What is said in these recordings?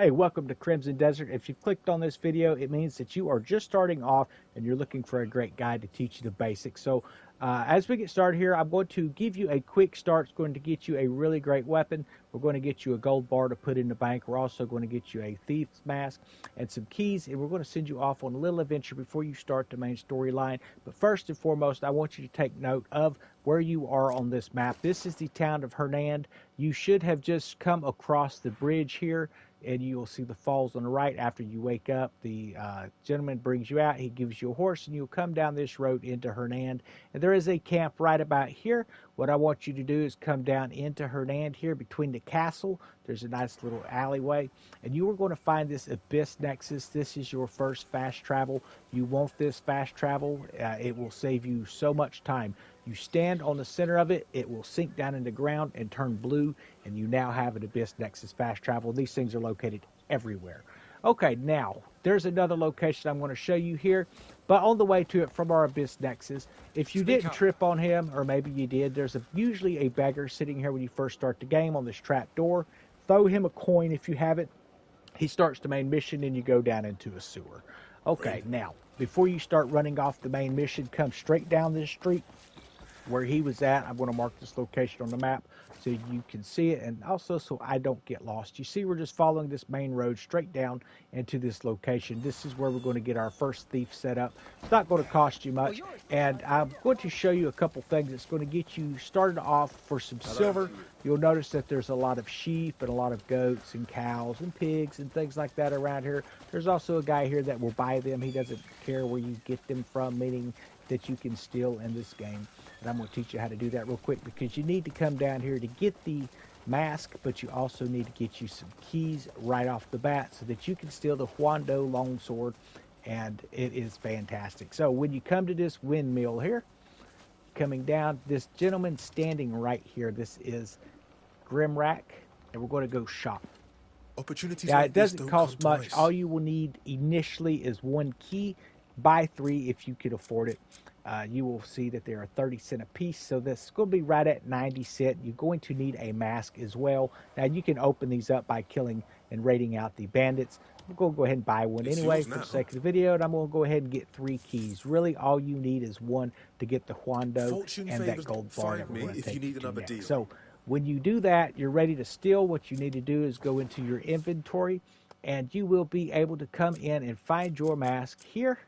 Hey, welcome to Crimson Desert. If you've clicked on this video, it means that you are just starting off and you're looking for a great guide to teach you the basics. So as we get started here, I'm going to give you a quick start. It's going to get you a really great weapon. We're going to get you a gold bar to put in the bank. We're also going to get you a thief's mask and some keys, and we're going to send you off on a little adventure before you start the main storyline. But first and foremost, I want you to take note of where you are on this map. This is the town of Hernand. You should have just come across the bridge here, and you will see the falls on the right. After you wake up, the gentleman brings you out. He gives you a horse, and you'll come down this road into Hernand. And there is a camp right about here. What I want you to do is come down into Hernand here between the castle. There's a nice little alleyway, and you are going to find this Abyss Nexus. This is your first fast travel. You want this fast travel. It will save you so much time. You stand on the center of it, it will sink down in the ground and turn blue, and you now have an Abyss Nexus fast travel. These things are located everywhere. Okay, now, there's another location I'm going to show you here, but on the way to it from our Abyss Nexus, if you didn't trip on him, or maybe you did, there's usually a beggar sitting here when you first start the game on this trap door. Throw him a coin if you have it. He starts the main mission, and you go down into a sewer. Okay, now, before you start running off the main mission, come straight down this street where he was at. I'm going to mark this location on the map so you can see it, and also so I don't get lost. You see, we're just following this main road straight down into this location. This is where we're going to get our first thief set up. It's not going to cost you much, and I'm going to show you a couple things that's going to get you started off for some silver. You'll notice that there's a lot of sheep and a lot of goats and cows and pigs and things like that around here. There's also a guy here that will buy them. He doesn't care where you get them from, meaning that you can steal in this game. And I'm going to teach you how to do that real quick, because you need to come down here to get the mask, but you also need to get you some keys right off the bat so that you can steal the Wando Longsword, and it is fantastic. So when you come to this windmill here, coming down, this gentleman standing right here, this is Grimrack, and we're going to go shop. Opportunities Now, like it doesn't cost much. twice. All you will need initially is one key. Buy 3 if you could afford it. You will see that they are 30 cents a piece, so that's going to be right at 90 cents. You're going to need a mask as well. Now, you can open these up by killing and raiding out the bandits. I'm going to go ahead and buy one anyway for the sake of the video, and I'm going to go ahead and get 3 keys. Really, all you need is one to get the Wando and that gold bar that we're going to take you to next. So when you do that, you're ready to steal. What you need to do is go into your inventory, and you will be able to come in and find your mask here,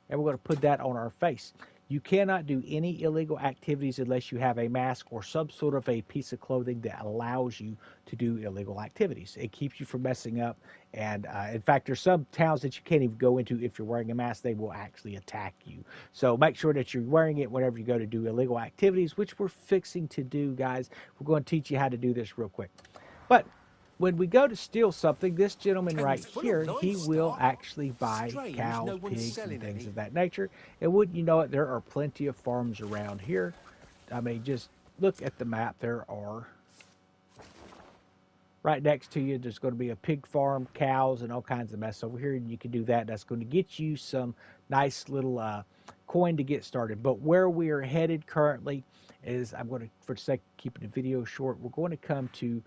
and we're going to put that on our face. You cannot do any illegal activities unless you have a mask or some sort of a piece of clothing that allows you to do illegal activities. It keeps you from messing up. And in fact, there's some towns that you can't even go into if you're wearing a mask. They will actually attack you. So make sure that you're wearing it whenever you go to do illegal activities, which we're fixing to do, guys. We're going to teach you how to do this real quick. But when we go to steal something, this gentleman right here, he will actually buy cows, pigs, and things of that nature. And wouldn't you know it, there are plenty of farms around here. I mean, just look at the map. There are, right next to you, there's going to be a pig farm, cows, and all kinds of mess over here. And you can do that. That's going to get you some nice little coin to get started. But where we are headed currently is, I'm going to, for the sake of keeping the video short, we're going to come to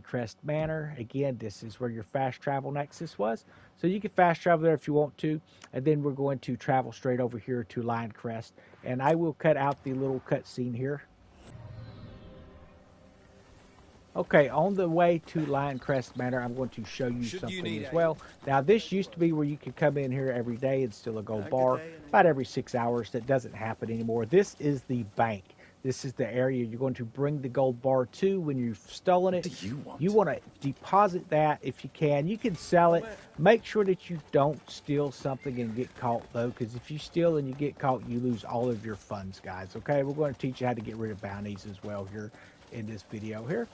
Crest Manor. Again, this is where your fast travel nexus was. So you can fast travel there if you want to. And then we're going to travel straight over here to Crest. And I will cut out the little cutscene here. Okay, on the way to Crest Manor, I'm going to show you something as well. Now, this used to be where you could come in here every day and steal a gold bar. About every 6 hours. That doesn't happen anymore. This is the bank. This is the area you're going to bring the gold bar to when you've stolen it. What do you want? You want to deposit that if you can. You can sell it. Make sure that you don't steal something and get caught, though, because if you steal and you get caught, you lose all of your funds, guys. Okay, we're going to teach you how to get rid of bounties as well here in this video here.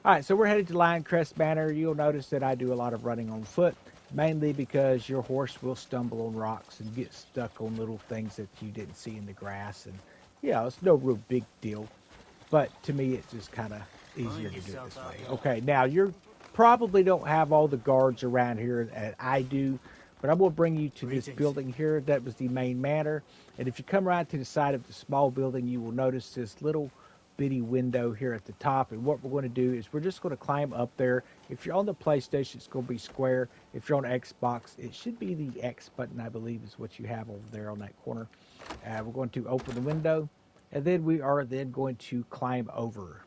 All right, so we're headed to Crest Manor. You'll notice that I do a lot of running on foot, mainly because your horse will stumble on rocks and get stuck on little things that you didn't see in the grass. And yeah, it's no real big deal, but to me it's just kind of easier to do it this way. Okay, now you probably don't have all the guards around here that I do, but I'm going to bring you to this building here. That was the main manor, and if you come around to the side of the small building, you will notice this little bitty window here at the top. And what we're going to do is we're just going to climb up there. If you're on the PlayStation, it's going to be square. If you're on Xbox, it should be the X button, I believe, is what you have over there on that corner. We're going to open the window, and then we are then going to climb over,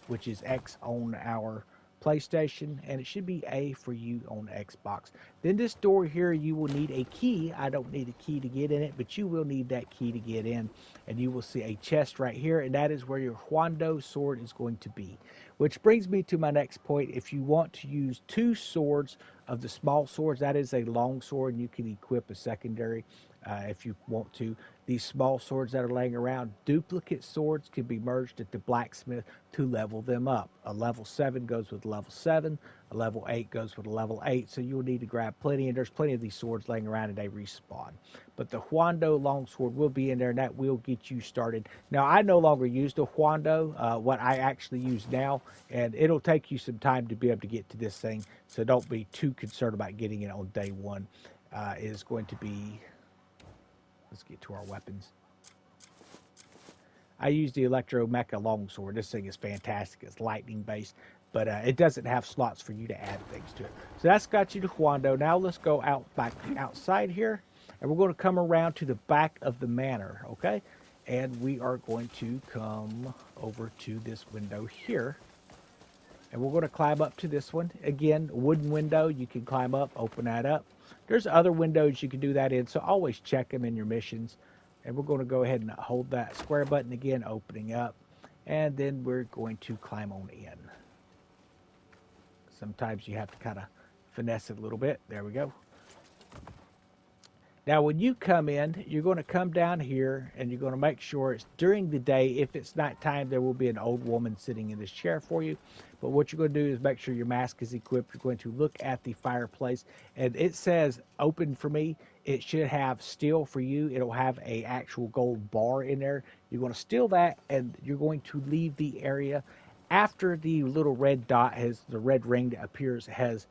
which is X on our PlayStation, and it should be A for you on Xbox. Then this door here, you will need a key. I don't need a key to get in it, but you will need that key to get in. And you will see a chest right here, and that is where your Wando sword is going to be. Which brings me to my next point. If you want to use 2 swords of the small swords, that is a long sword, and you can equip a secondary if you want to. These small swords that are laying around, duplicate swords can be merged at the blacksmith to level them up. A level 7 goes with level 7, a level 8 goes with a level 8, so you will need to grab plenty, and there's plenty of these swords laying around and they respawn. But the Wando Longsword will be in there, and that will get you started. Now, I no longer use the Wando, what I actually use now, and it'll take you some time to be able to get to this thing, so don't be too concerned about getting it on day 1. It is going to be... Let's get to our weapons. I use the Electro Mecha Longsword. This thing is fantastic. It's lightning based, but it doesn't have slots for you to add things to it. So that's got you to Wando. Now let's go back outside here, and we're going to come around to the back of the manor, okay? And we are going to come over to this window here, and we're going to climb up to this one. Again, wooden window. You can climb up, open that up. There's other windows you can do that in, so always check them in your missions. And we're going to go ahead and hold that square button again, opening up. And then we're going to climb on in. Sometimes you have to kind of finesse it a little bit. There we go. Now, when you come in, you're going to come down here, and you're going to make sure it's during the day. If it's nighttime, there will be an old woman sitting in this chair for you. But what you're going to do is make sure your mask is equipped. You're going to look at the fireplace, and it says open for me. It should have steel for you. It'll have a actual gold bar in there. You're going to steal that, and you're going to leave the area after the little red dot the red ring that appears has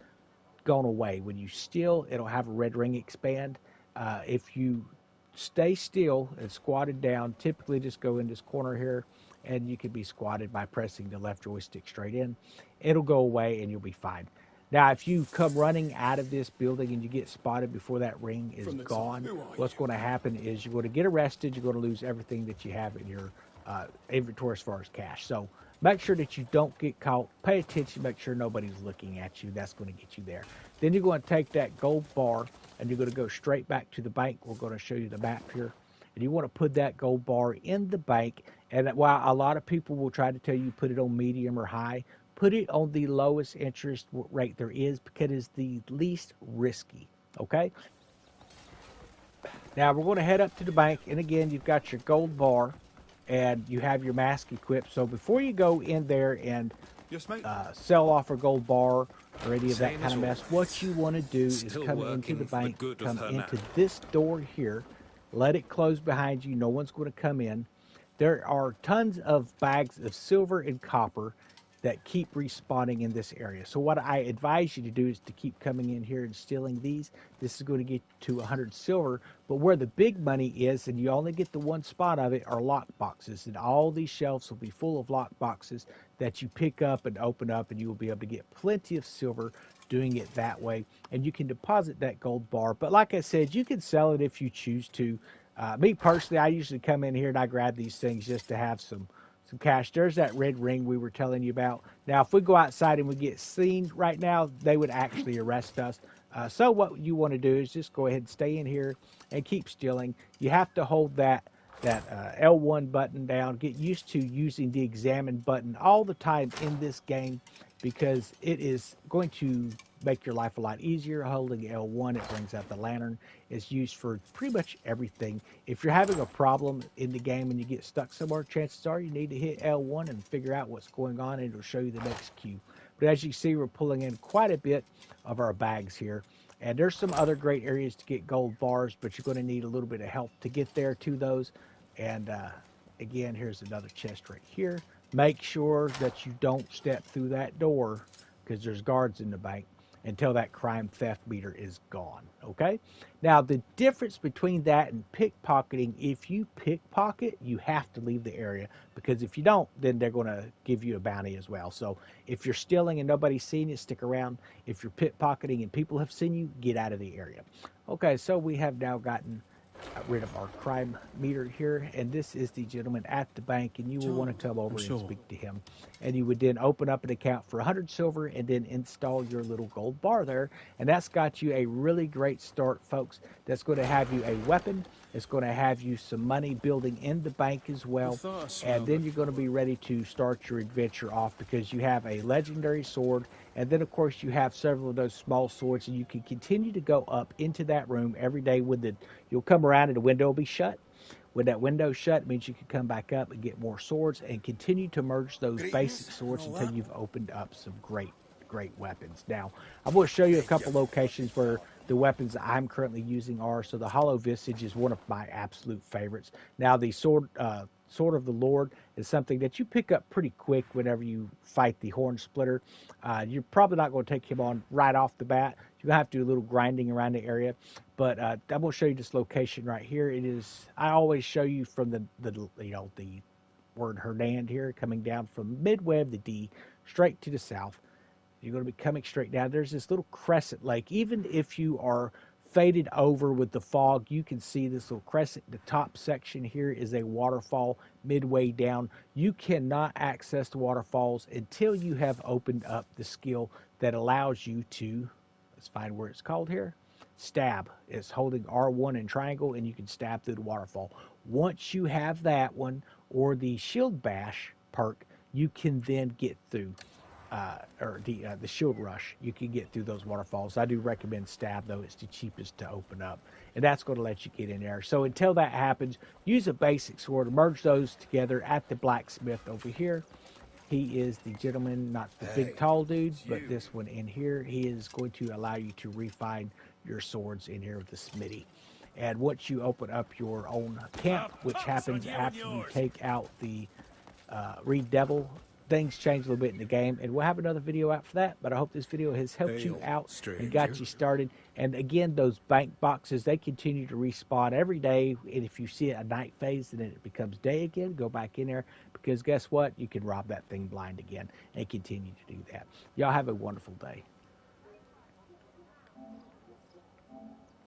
gone away. When you steal, it'll have a red ring expand. If you stay still and squatted down, typically just go in this corner here, and you can be squatted by pressing the left joystick straight in. It'll go away and you'll be fine. Now, if you come running out of this building and you get spotted before that ring is gone, what's going to happen is you're going to get arrested. You're going to lose everything that you have in your inventory as far as cash. So make sure that you don't get caught. Pay attention. Make sure nobody's looking at you. That's going to get you there. Then you're going to take that gold bar, and you're going to go straight back to the bank. We're going to show you the map here. And you want to put that gold bar in the bank. And while a lot of people will try to tell you put it on medium or high, put it on the lowest interest rate there is, because it is the least risky. Okay? Now we're going to head up to the bank. And again, you've got your gold bar, and you have your mask equipped. So before you go in there and sell off a gold bar or any of that kind of mess, what you want to do is come into the bank, come into this door here, let it close behind you. No one's going to come in. There are tons of bags of silver and copper that keep respawning in this area. So what I advise you to do is to keep coming in here and stealing these. This is going to get to 100 silver. But where the big money is, and you only get the one spot of it, are lock boxes. And all these shelves will be full of lock boxes that you pick up and open up, and you will be able to get plenty of silver doing it that way. And you can deposit that gold bar. But like I said, you can sell it if you choose to. Me personally, I usually come in here and I grab these things just to have some cash. There's that red ring we were telling you about. Now, if we go outside and we get seen right now, they would actually arrest us. So what you want to do is just go ahead and stay in here and keep stealing. You have to hold that L1 button down. Get used to using the examine button all the time in this game, because it is going to make your life a lot easier. Holding L1, it brings out the lantern. It's used for pretty much everything. If you're having a problem in the game and you get stuck somewhere, chances are you need to hit L1 and figure out what's going on, and it'll show you the next cue. But as you see, we're pulling in quite a bit of our bags here. And there's some other great areas to get gold bars, but you're going to need a little bit of help to get there to those. And again, here's another chest right here. Make sure that you don't step through that door, because there's guards in the bank. until that crime theft meter is gone. Okay? Now, the difference between that and pickpocketing, if you pickpocket, you have to leave the area, because if you don't, then they're going to give you a bounty as well. So if you're stealing and nobody's seen you, stick around. If you're pickpocketing and people have seen you, get out of the area. Okay, so we have now gotten rid of our crime meter here, and this is the gentleman at the bank, and you will want to come over and speak to him. And you would then open up an account for 100 silver and then install your little gold bar there, and that's got you a really great start, folks. That's going to have you a weapon. It's going to have you some money building in the bank as well, and then you're going to be ready to start your adventure off, because you have a legendary sword, and then of course you have several of those small swords, and you can continue to go up into that room every day. You'll come around and the window will be shut. When that window's shut, it means you can come back up and get more swords and continue to merge those basic swords until you've opened up some great weapons. Now, I'm going to show you a couple locations where the weapons that I'm currently using are. So the Hollow Vistage is one of my absolute favorites. Now, the Sword of the Lord is something that you pick up pretty quick whenever you fight the Horn Splitter. You're probably not going to take him on right off the bat. You're going to have to do a little grinding around the area. But I'm going to show you this location right here. It is, I always show you from the word Hernand here, coming down from Midweb, the D, straight to the south. You're going to be coming straight down. There's this little crescent lake. Even if you are faded over with the fog, you can see this little crescent. The top section here is a waterfall midway down. You cannot access the waterfalls until you have opened up the skill that allows you to, let's find where it's called here, stab. It's holding R1 and triangle, and you can stab through the waterfall. Once you have that one, or the shield bash perk, you can then get through or the shield rush. You can get through those waterfalls. I do recommend stab, though. It's the cheapest to open up, and that's going to let you get in there. So until that happens, use a basic sword, merge those together at the blacksmith over here. He is the gentleman, not the big tall dude, but this one in here. He is going to allow you to refine your swords in here with the smithy. And once you open up your own camp, which happens after you take out the Reed Devil, things change a little bit in the game, and we'll have another video out for that. But I hope this video has helped you out and got you started. And again, those bank boxes, they continue to respawn every day, and if you see a night phase and then it becomes day again, go back in there, because guess what, you can rob that thing blind again and continue to do that. Y'all have a wonderful day.